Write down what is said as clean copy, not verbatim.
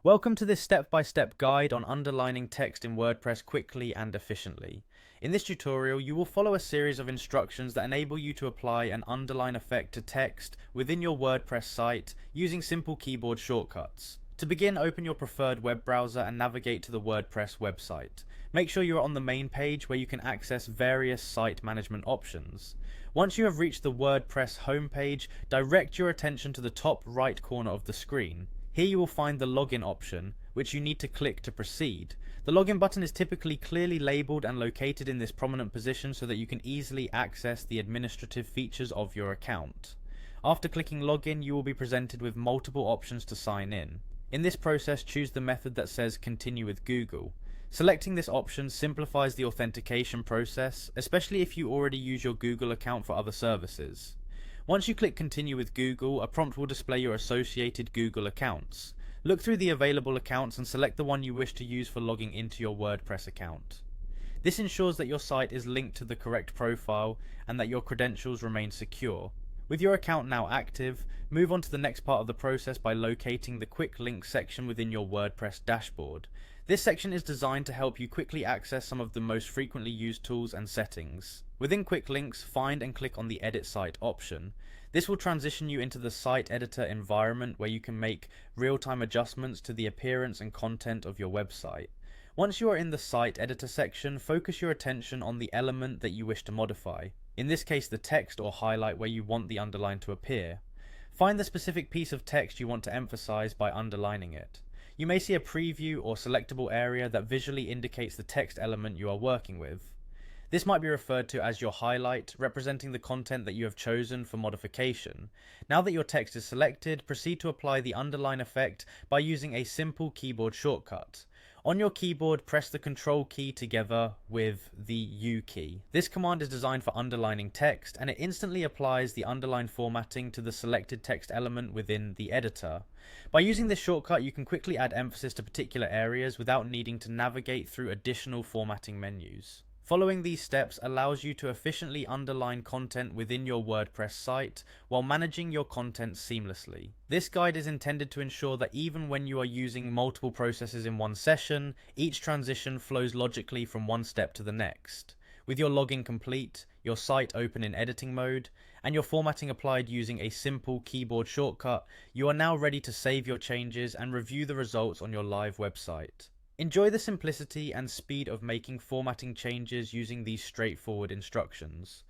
Welcome to this step-by-step guide on underlining text in WordPress quickly and efficiently. In this tutorial, you will follow a series of instructions that enable you to apply an underline effect to text within your WordPress site using simple keyboard shortcuts. To begin, open your preferred web browser and navigate to the WordPress website. Make sure you are on the main page where you can access various site management options. Once you have reached the WordPress homepage, direct your attention to the top right corner of the screen. Here you will find the login option, which you need to click to proceed. The login button is typically clearly labeled and located in this prominent position so that you can easily access the administrative features of your account. After clicking login, you will be presented with multiple options to sign in. In this process, choose the method that says continue with Google. Selecting this option simplifies the authentication process, especially if you already use your Google account for other services. Once you click continue with Google, a prompt will display your associated Google accounts. Look through the available accounts and select the one you wish to use for logging into your WordPress account. This ensures that your site is linked to the correct profile and that your credentials remain secure. With your account now active, move on to the next part of the process by locating the quick links section within your WordPress dashboard. This section is designed to help you quickly access some of the most frequently used tools and settings. Within quick links, find and click on the edit site option. This will transition you into the site editor environment where you can make real-time adjustments to the appearance and content of your website. Once you are in the site editor section, focus your attention on the element that you wish to modify. In this case, the text or highlight where you want the underline to appear. Find the specific piece of text you want to emphasize by underlining it. You may see a preview or selectable area that visually indicates the text element you are working with. This might be referred to as your highlight, representing the content that you have chosen for modification. Now that your text is selected, proceed to apply the underline effect by using a simple keyboard shortcut. On your keyboard, press the Control key together with the U key. This command is designed for underlining text, and it instantly applies the underline formatting to the selected text element within the editor. By using this shortcut, you can quickly add emphasis to particular areas without needing to navigate through additional formatting menus. Following these steps allows you to efficiently underline content within your WordPress site while managing your content seamlessly. This guide is intended to ensure that even when you are using multiple processes in one session, each transition flows logically from one step to the next. With your login complete, your site open in editing mode, and your formatting applied using a simple keyboard shortcut, you are now ready to save your changes and review the results on your live website. Enjoy the simplicity and speed of making formatting changes using these straightforward instructions.